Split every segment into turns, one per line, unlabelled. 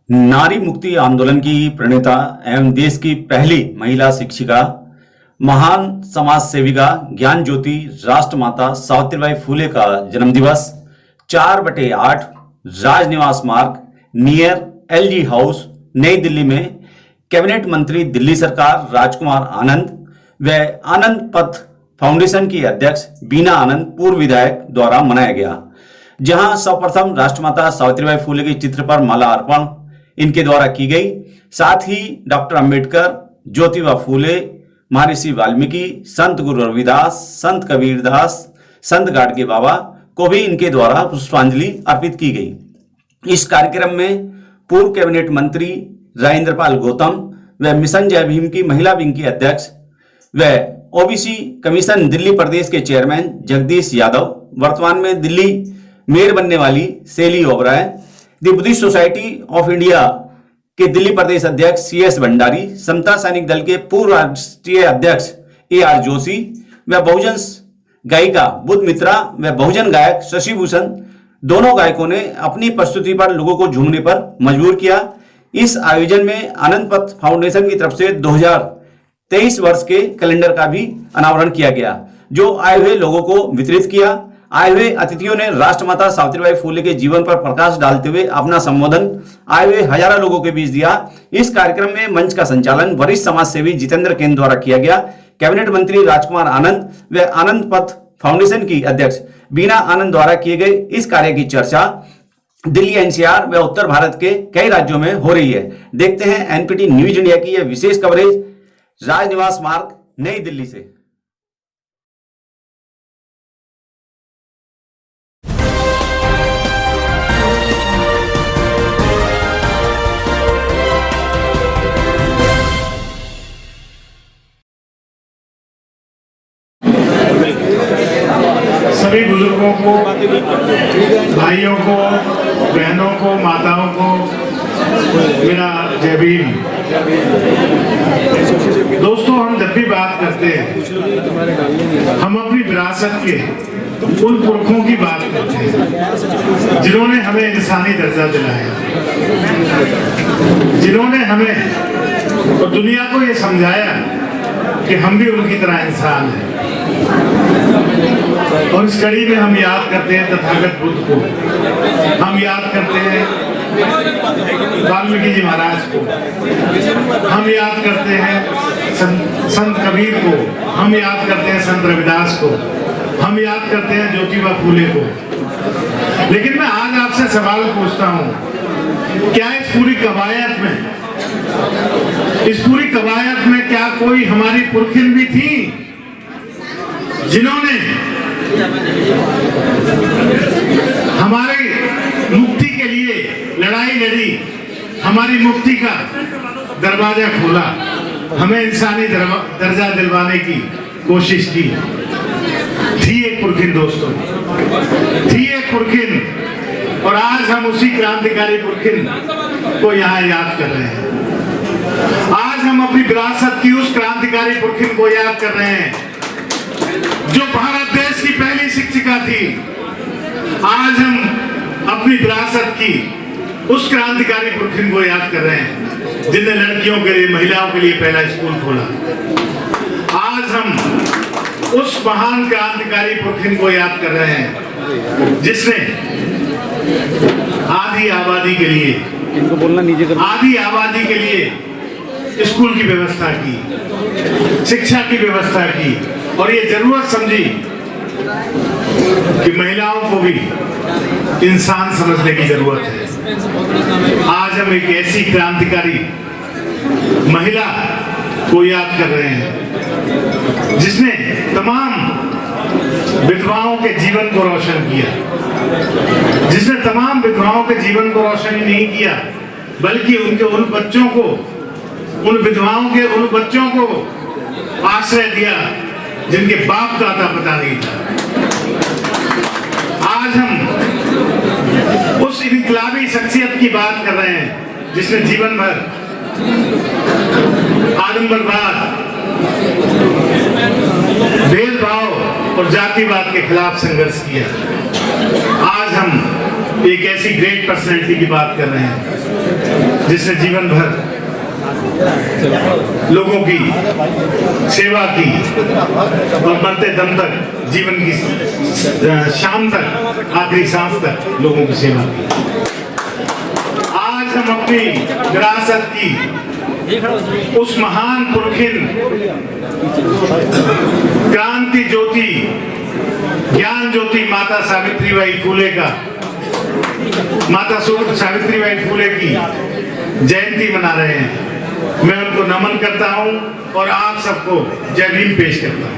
नारी मुक्ति आंदोलन की प्रणेता एवं देश की पहली महिला शिक्षिका, महान समाज सेविका ज्ञान ज्योति राष्ट्रमाता सावित्रीबाई फूले का जन्मदिवस 4/8 राजनिवास मार्ग नियर एलजी हाउस नई दिल्ली में कैबिनेट मंत्री दिल्ली सरकार राजकुमार आनंद व आनंद पथ फाउंडेशन की अध्यक्ष बीना आनंद पूर्व विधायक द्वारा मनाया गया, जहां सर्वप्रथम राष्ट्रमाता सावित्रीबाई फूले के चित्र पर माला अर्पण इनके द्वारा की गई। साथ ही डॉक्टर अंबेडकर, ज्योतिबा फूले, महर्षि वाल्मीकि, संत गुरु रविदास, संत कबीरदास, संत गाडगे बाबा को भी इनके द्वारा पुष्पांजलि अर्पित की गई। इस कार्यक्रम में पूर्व कैबिनेट मंत्री राजेंद्रपाल गौतम व मिशन जय भीम की महिला विंग की अध्यक्ष व ओबीसी कमीशन दिल्ली प्रदेश के चेयरमैन जगदीश यादव, वर्तमान में दिल्ली मेयर बनने वाली सेली Oberoi, the Buddhist society of India के दिल्ली प्रदेश अध्यक्ष CS भंडारी, समता सैनिक दल के पूर्व राष्ट्रीय अध्यक्ष AR जोशी व बहुजन गायिका बुद्ध मित्रा व बहुजन गायक शशि भूषण, दोनों गायकों ने अपनी प्रस्तुति पर लोगों को झूमने पर मजबूर किया। इस आयोजन में आनंद पथ फाउंडेशन की तरफ से 2023 वर्ष के कैलेंडर का भी अनावरण किया गया, जो आए हुए लोगों को वितरित किया। आए हुए अतिथियों ने राष्ट्रमाता सावित्रीबाई फूले के जीवन पर प्रकाश डालते हुए अपना संबोधन आए हुए हजारों लोगों के बीच दिया। इस कार्यक्रम में मंच का संचालन वरिष्ठ समाज सेवी जितेंद्र केन द्वारा किया गया। कैबिनेट मंत्री राजकुमार आनंद व आनंद पथ फाउंडेशन की अध्यक्ष बीना आनंद द्वारा किए गए इस कार्य की चर्चा दिल्ली NCR व उत्तर भारत के कई राज्यों में हो रही है। देखते हैं NPT न्यूज इंडिया की यह विशेष कवरेज राजनिवास मार्ग नई दिल्ली से।
सभी बुजुर्गों को, भाइयों को, बहनों को, माताओं को मेरा जय भीम। दोस्तों, हम जब भी बात करते हैं हम अपनी विरासत के उन पुरखों की बात करते हैं जिन्होंने हमें इंसानी दर्जा दिलाया, जिन्होंने हमें और दुनिया को ये समझाया कि हम भी उनकी तरह इंसान हैं। और इस कड़ी में हम याद करते हैं तथागत बुद्ध को, हम याद करते हैं वाल्मीकि जी महाराज को, हम याद करते हैं संत कबीर को, हम याद करते हैं संत रविदास को, हम याद करते हैं ज्योतिबा फूले को। लेकिन मैं आज आपसे सवाल पूछता हूं, क्या इस पूरी कवायद में क्या कोई हमारी पुरखिन भी थी जिन्होंने हमारे मुक्ति के लिए लड़ाई लड़ी, हमारी मुक्ति का दरवाजा खोला, हमें इंसानी दर्जा दिलवाने की कोशिश की? थी एक पुरखिन दोस्तों, थी एक पुरखिन, और आज हम उसी क्रांतिकारी पुरखिन को यहाँ याद कर रहे हैं। आज हम अपनी विरासत की उस क्रांतिकारी पुरखिन को याद कर रहे हैं जो भारत देश की पहली शिक्षिका थी। आज हम अपनी विरासत की उस क्रांतिकारी पुरखिन को याद कर रहे हैं जिनने लड़कियों के लिए, महिलाओं के लिए पहला स्कूल खोला। आज हम उस महान क्रांतिकारी पुरखिन को याद कर रहे हैं जिसने आधी आबादी के लिए, इनको बोलना नीचे कर, आधी आबादी के लिए स्कूल की व्यवस्था की, शिक्षा की व्यवस्था की, और ये जरूरत समझी कि महिलाओं को भी इंसान समझने की जरूरत है। आज हम एक ऐसी क्रांतिकारी महिला को याद कर रहे हैं जिसने तमाम विधवाओं के जीवन को रोशन किया, जिसने तमाम विधवाओं के जीवन को रोशन ही नहीं किया बल्कि उनके उन बच्चों को, उन विधवाओं के उन बच्चों को आश्रय दिया जिनके बाप का आता पता नहीं था। आज हम उस इनकलाबी शख्सियत की बात कर रहे हैं जिसने जीवन भर आडंबरवाद, भेदभाव और जातिवाद के खिलाफ संघर्ष किया। आज हम एक ऐसी ग्रेट पर्सनैलिटी की बात कर रहे हैं जिसने जीवन भर लोगों की सेवा की और मरते दम तक, जीवन की शाम तक, आखिरी सांस तक लोगों की सेवा की। आज हम अपनी विरासत की उस महान पुरखिन, क्रांति ज्योति, ज्ञान ज्योति माता सावित्रीबाई फूले का, माता सावित्रीबाई फूले की जयंती मना रहे हैं। मैं उनको नमन करता हूं और आप सबको जय भीम पेश करता हूं।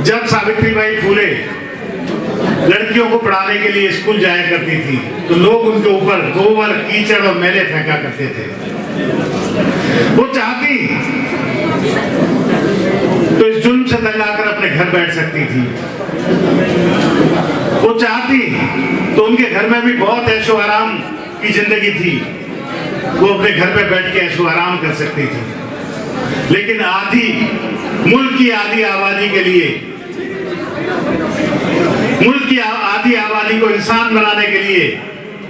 जब सावित्रीबाई फूले लड़कियों को पढ़ाने के लिए स्कूल जाया करती थी तो लोग उनके ऊपर गोबर, कीचड़ और मैले फेंका करते थे। वो चाहती तो इस जुल्म से दंगाकर अपने घर बैठ सकती थी। वो चाहती तो उनके घर में भी बहुत ऐशो आराम की जिंदगी थी, वो अपने घर पे बैठ के ऐशो आराम कर सकती थी। लेकिन मुल्क की आधी आबादी के लिए, मुल्क की आधी आबादी को इंसान बनाने के लिए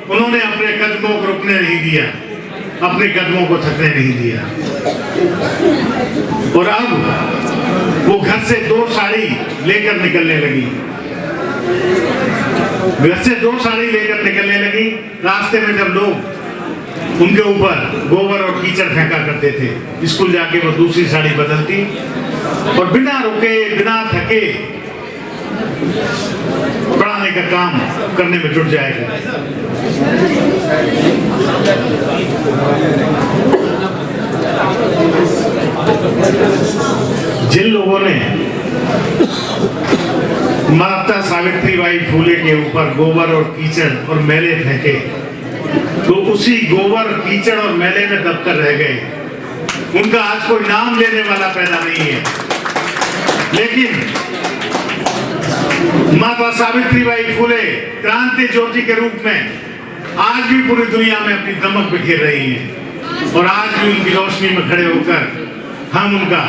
उन्होंने अपने कदमों को रुकने नहीं दिया, अपने कदमों को थकने नहीं दिया। और अब वो घर से 2 साड़ी लेकर निकलने लगी, घर से 2 साड़ी लेकर निकलने लगी। रास्ते में जब लोग उनके ऊपर गोबर और कीचड़ फेंका करते थे, स्कूल जाके वो दूसरी साड़ी बदलती और बिना रुके, बिना थके पढ़ाने का काम करने में जुट जाएगा। जिन लोगों ने माता सावित्रीबाई फूले के ऊपर गोबर और कीचड़ और मैले फेंके तो उसी गोबर, कीचड़ और मैले में दबकर रह गए। उनका आज कोई नाम लेने वाला पैदा नहीं है। लेकिन माता सावित्रीबाई फूले क्रांति ज्योति के रूप में आज भी पूरी दुनिया में अपनी दमक बिखेर रही है और आज भी उनकी रोशनी में खड़े होकर हम उनका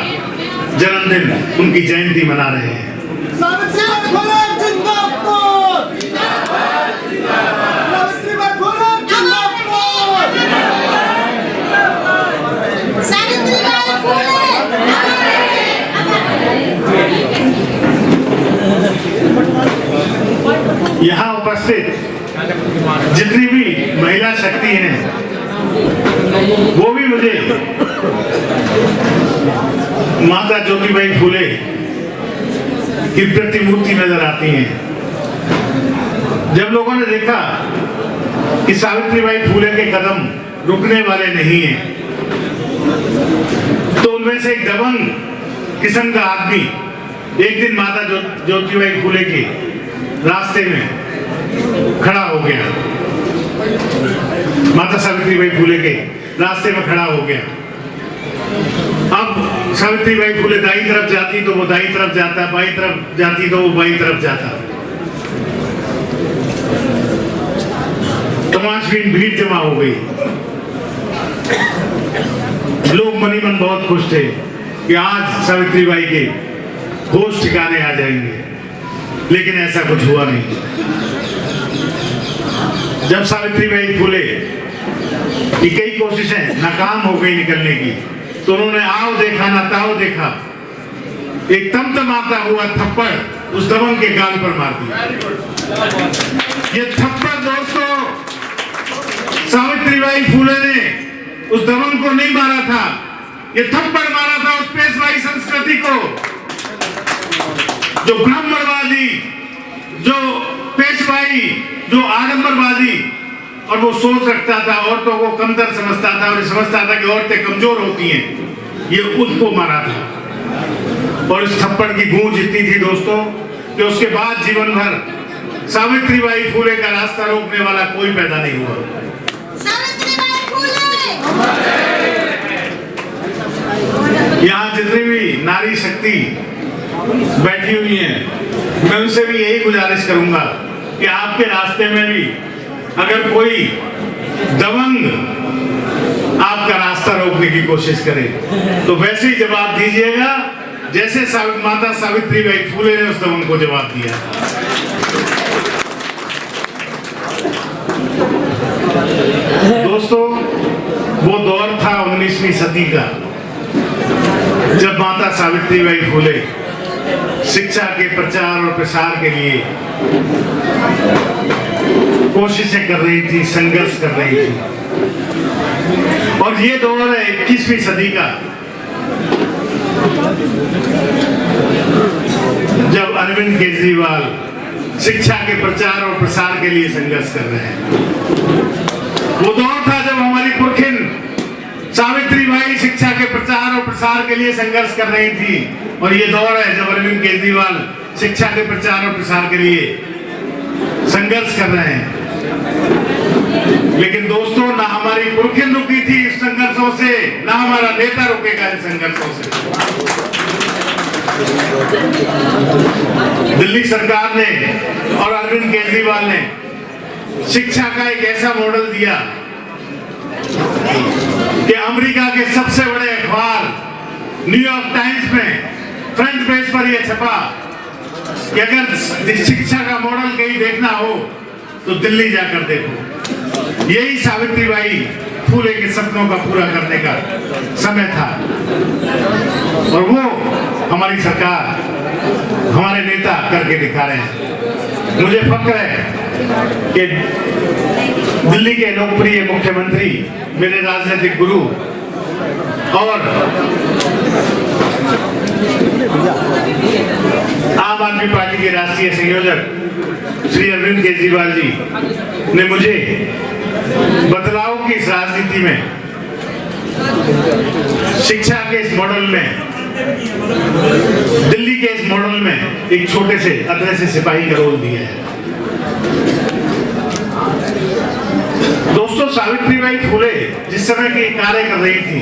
जन्मदिन, उनकी जयंती मना रहे हैं। यहाँ उपस्थित जितनी भी महिला शक्ति हैं वो भी मुझे माता ज्योतिबाई फूले की प्रतिमूर्ति नजर आती हैं। जब लोगों ने देखा कि सावित्रीबाई फूले के कदम रुकने वाले नहीं हैं तो उनमें से एक दबंग किस्म का आदमी एक दिन माता ज्योतिबाई फूले के रास्ते में खड़ा हो गया, माता सावित्रीबाई फूले के रास्ते में खड़ा हो गया। अब सावित्रीबाई फूले दाई तरफ जाती तो वो दाई तरफ जाता, बाई तरफ जाती तो वो बाई तरफ जाता। तमाशबीन भीड़ जमा हो गई। लोग मनी मन बहुत खुश थे कि आज सावित्रीबाई के होश ठिकाने आ जाएंगे, लेकिन ऐसा कुछ हुआ नहीं। जब सावित्रीबाई फूले की कई कोशिशें नाकाम हो गई निकलने की तो उन्होंने आओ देखा ना ताओ देखा, एक तमतमाता हुआ थप्पड़ उस दबंग के गाल पर मार दिया। ये थप्पड़ दोस्तों सावित्रीबाई फूले ने उस दबंग को नहीं मारा था, ये थप्पड़ मारा था उस पेशवाई संस्कृति को, जो ब्राह्मणवादी, जो पेशवाई, जो आडंबरवादी और वो सोच रखता था, औरतों को कमतर समझता था और समझता था कि औरतें कमजोर होती हैं, ये उसको मारा था। और इस थप्पड़ की गूंज इतनी थी दोस्तों कि उसके बाद जीवन भर सावित्रीबाई फूले का रास्ता रोकने वाला कोई पैदा नहीं हुआ। यहाँ जितनी भी नारी शक्ति बैठी हुई है, मैं उनसे भी यही गुजारिश करूंगा कि आपके रास्ते में भी अगर कोई दबंग आपका रास्ता रोकने की कोशिश करे तो वैसे ही जवाब दीजिएगा जैसे माता सावित्रीबाई फूले ने उस दबंग को जवाब दिया। सदी का, जब माता सावित्रीबाई फुले शिक्षा के प्रचार और प्रसार के लिए कोशिशें कर रही थी, संघर्ष कर रही थी। और ये दौर है 21वीं सदी का, जब अरविंद केजरीवाल शिक्षा के प्रचार और प्रसार के लिए संघर्ष कर रहे हैं। वो दौर था जब हमारी पुरखिन सावित्रीबाई शिक्षा के प्रचार और प्रसार के लिए संघर्ष कर रही थी, और ये दौर है जब अरविंद केजरीवाल शिक्षा के प्रचार और प्रसार के लिए संघर्ष कर रहे हैं। लेकिन दोस्तों, ना हमारी पुरखिन रुकी थी इस संघर्षों से, ना हमारा नेता रुकेगा इन संघर्षों से। दिल्ली सरकार ने और अरविंद केजरीवाल ने शिक्षा का एक ऐसा मॉडल दिया कि अमेरिका के सबसे बड़े अखबार न्यूयॉर्क टाइम्स में फ्रंट पेज पर यह छपा कि अगर शिक्षा का मॉडल कहीं देखना हो तो दिल्ली जाकर देखो। यही सावित्रीबाई फुले के सपनों का पूरा करने का समय था, और वो हमारी सरकार, हमारे नेता करके दिखा रहे हैं। मुझे फक्र है कि दिल्ली के लोकप्रिय मुख्यमंत्री, मेरे राजनीतिक गुरु और आम आदमी पार्टी के राष्ट्रीय संयोजक श्री अरविंद केजरीवाल जी ने मुझे बदलाव की इस राजनीति में, शिक्षा के इस मॉडल में, दिल्ली के इस मॉडल में एक छोटे से अदरे से सिपाही का रोल दिया है। दोस्तों, सावित्रीबाई फुले जिस समय के कार्य कर रही थी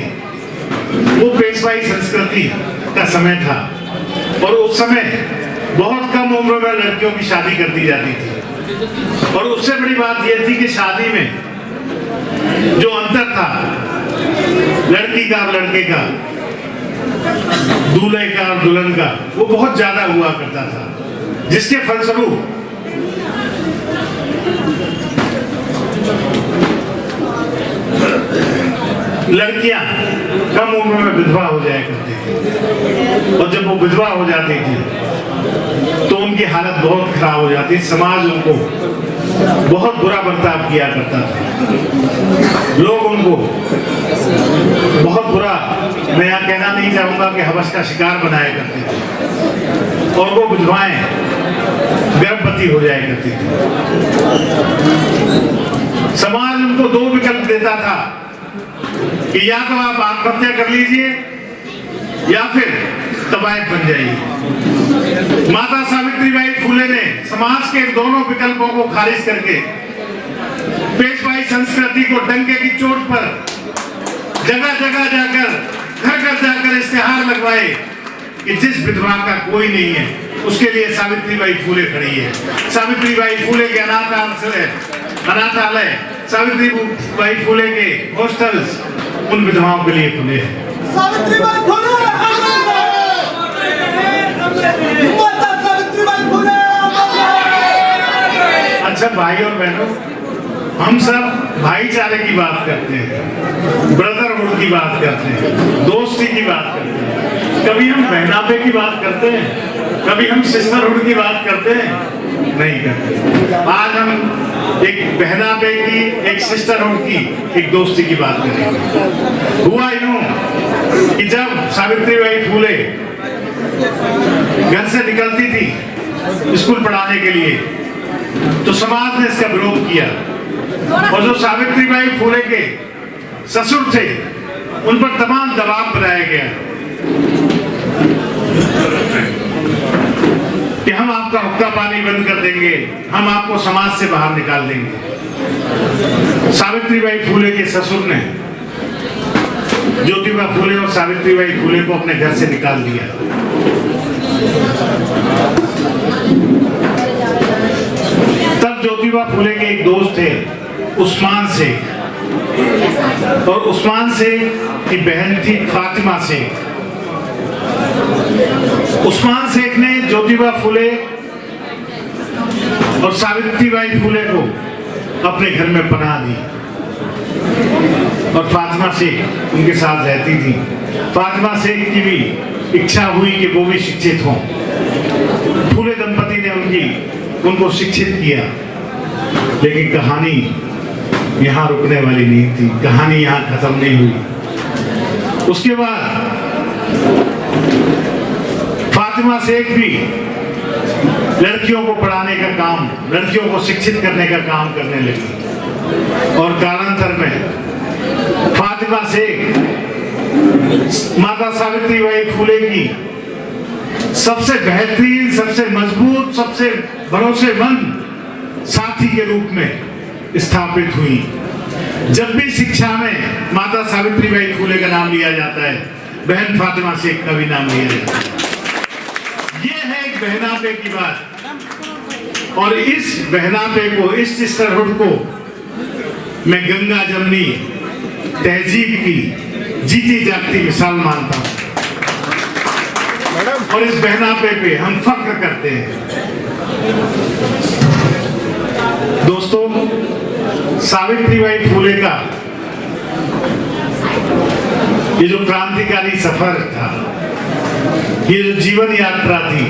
वो पेशवाई संस्कृति का समय था, और उस समय बहुत कम उम्र में लड़कियों की शादी कर दी जाती थी। और उससे बड़ी बात यह थी कि शादी में जो अंतर था लड़की का और लड़के का, दूल्हे का और दुल्हन का, वो बहुत ज्यादा हुआ करता था, जिसके फलस्वरूप लड़कियां कम उम्र में विधवा हो जाया करती थी, और जब वो विधवा हो जाती थी तो उनकी हालत बहुत खराब हो जाती, समाज उनको बहुत बुरा बर्ताव किया करता था। लोग उनको बहुत बुरा, मैं यहाँ कहना नहीं चाहूंगा कि हवस का शिकार बनाया करते थे, और वो विधवाएं गर्भवती हो जाया करती थी। समाज उनको दो विकल्प देता था कि या तो आप आत्महत्या कर लीजिए या फिर तबायत बन जाइए। माता सावित्रीबाई फुले ने समाज के दोनों विकल्पों को खारिज करके पेशवाई संस्कृति को डंके की चोट पर जगह जगह जाकर, घर घर जाकर इश्तिहार लगवाए कि जिस विधवा का कोई नहीं है उसके लिए सावित्रीबाई फुले खड़ी है। सावित्रीबाई फुले के अनाथालय, सावित्रीबाई फुले के हॉस्टल्स उन विधवाओं के लिए खुले हैं। अच्छा भाई और बहनों, हम सब भाईचारे की बात करते हैं, ब्रदरहुड की बात करते हैं, दोस्ती की बात करते हैं। कभी हम बहनापे की बात करते हैं, कभी हम सिस्टरहुड की बात करते हैं? नहीं करते। आज हम एक बहनापे की, एक सिस्टरहुड की, एक दोस्ती की बात करेंगे। हुआ यूं कि जब सावित्रीबाई फुले घर से निकलती थी स्कूल पढ़ाने के लिए तो समाज ने इसका विरोध किया, और जो सावित्रीबाई फुले के ससुर थे उन पर तमाम दबाव बनाया गया कि हम आपका हुक्का पानी बंद कर देंगे, हम आपको समाज से बाहर निकाल देंगे। सावित्रीबाई फुले के ससुर ने ज्योतिबा फुले और सावित्रीबाई फुले को अपने घर से निकाल दिया। तब ज्योतिबा फुले के एक दोस्त थे उस्मान शेख, और उस्मान शेख की बहन थी फातिमा शेख। उस्मान शेख ने ज्योतिबा फुले और सावित्रीबाई फुले को अपने घर में पनाह दी। और फातिमा शेख उनके साथ रहती थी। फातिमा शेख की भी इच्छा हुई कि वो भी शिक्षित हों। फूले दंपति ने उनको शिक्षित किया, लेकिन कहानी यहाँ रुकने वाली नहीं थी, कहानी यहाँ खत्म नहीं हुई। उसके बाद फातिमा शेख भी लड़कियों को पढ़ाने का काम, लड़कियों को शिक्षित करने का काम करने लगी और कालांतर में फातिमा शेख माता सावित्रीबाई फूले की सबसे बेहतरीन, सबसे मजबूत, सबसे भरोसेमंद साथी के रूप में स्थापित हुई। जब भी शिक्षा में माता सावित्रीबाई फूले का नाम लिया जाता है, बहन फातिमा शेख का भी नाम लिया जाता है। ये है एक बहनापे की बात, और इस बहनापे को, इस सिस्टरहुड को मैं गंगा जमनी तहजीब की जीती जागती मिसाल मानता हूं, और इस बहनापे पे हम फख्र करते हैं। दोस्तों, सावित्रीबाई फूले का ये जो क्रांतिकारी सफर था, ये जो जीवन यात्रा थी,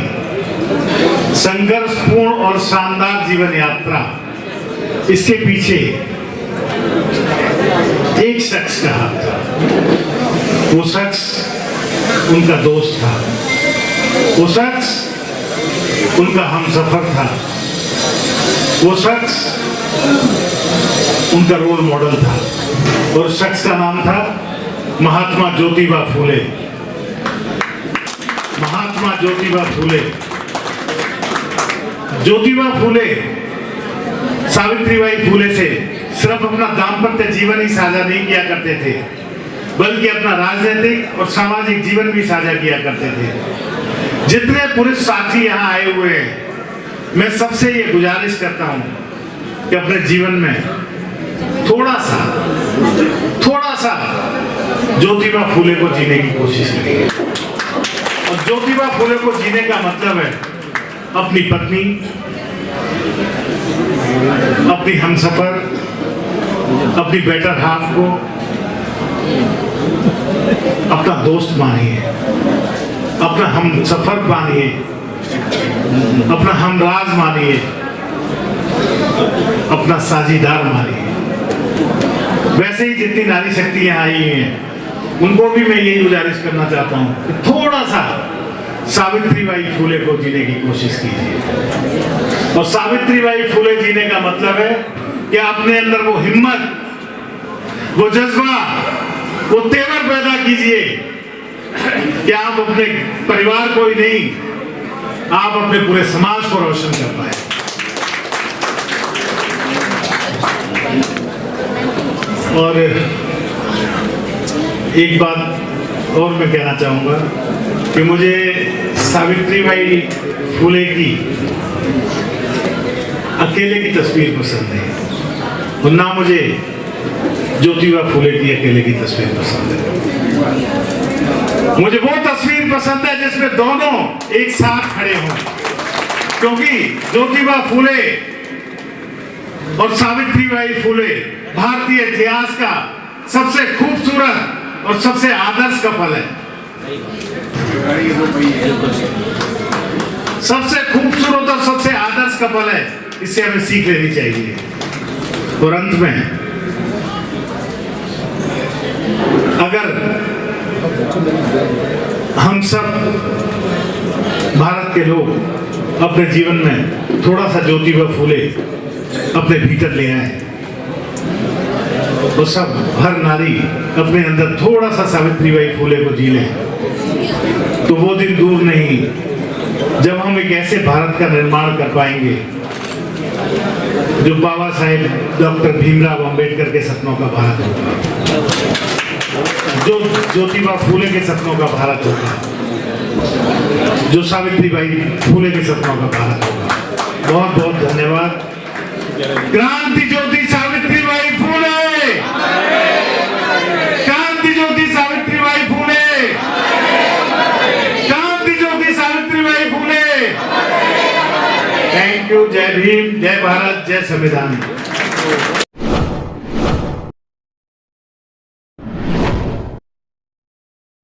संघर्षपूर्ण और शानदार जीवन यात्रा, इसके पीछे एक शख्स का हाथ था। वो शख्स उनका दोस्त था, वो शख्स उनका हमसफर था, वो शख्स उनका रोल मॉडल था, और शख्स का नाम था महात्मा ज्योतिबा फूले। महात्मा ज्योतिबा फूले। ज्योतिबा फूले सावित्रीबाई फूले से सिर्फ अपना दाम्पत्य जीवन ही साझा नहीं किया करते थे, बल्कि अपना राजनीतिक और सामाजिक जीवन भी साझा किया करते थे। जितने पुरुष साथी यहाँ आए हुए हैं, मैं सबसे ये गुजारिश करता हूं कि अपने जीवन में थोड़ा सा ज्योतिबा फूले को जीने की कोशिश करिए। और ज्योतिबा फूले को जीने का मतलब है अपनी पत्नी, अपनी हमसफर, अपनी बेटर हाफ को अपना दोस्त मानिए, अपना हमसफर मानिए, अपना हमराज मानिए, अपना साझीदार मानिए। वैसे ही जितनी नारी शक्ति यहाँ आई हैं, उनको भी मैं यही गुजारिश करना चाहता हूँ कि थोड़ा सा सावित्रीबाई फूले को जीने की कोशिश कीजिए। और सावित्रीबाई फूले जीने का मतलब है कि अपने अंदर वो हिम्मत, वो जज्बा, वो तेवर पैदा कीजिए कि आप अपने परिवार को ही नहीं, आप अपने पूरे समाज को रोशन कर पाए। और एक बात और मैं कहना चाहूंगा कि मुझे सावित्रीबाई फूले की अकेले की तस्वीर पसंद है, और ना मुझे ज्योतिबा फूले की अकेले की तस्वीर पसंद है। मुझे वो तस्वीर पसंद है जिसमें दोनों एक साथ खड़े हों, क्योंकि ज्योतिबा फूले और सावित्रीबाई फूले भारतीय इतिहास का सबसे खूबसूरत और सबसे आदर्श कपल है। सबसे खूबसूरत और सबसे आदर्श कपल है, इससे हमें सीख लेनी चाहिए। और अंत में, अगर हम सब भारत के लोग अपने जीवन में थोड़ा सा ज्योतिबा फूले अपने भीतर ले आए, तो सब हर नारी अपने अंदर थोड़ा सा सावित्रीबाई फूले को जी ले, तो वो दिन दूर नहीं जब हम एक ऐसे भारत का निर्माण कर पाएंगे जो बाबा साहेब डॉक्टर भीमराव अंबेडकर के सपनों का भारत होगा, जो ज्योतिबा फूले के सपनों का भारत होगा, जो सावित्रीबाई फूले के सपनों का भारत होगा। बहुत बहुत धन्यवाद। क्रांति ज्योति सावित्रीबाई फूले, क्रांति ज्योति सावित्रीबाई फूले, क्रांति ज्योति सावित्रीबाई फूले। Thank you. जय भीम, जय भारत, जय संविधान।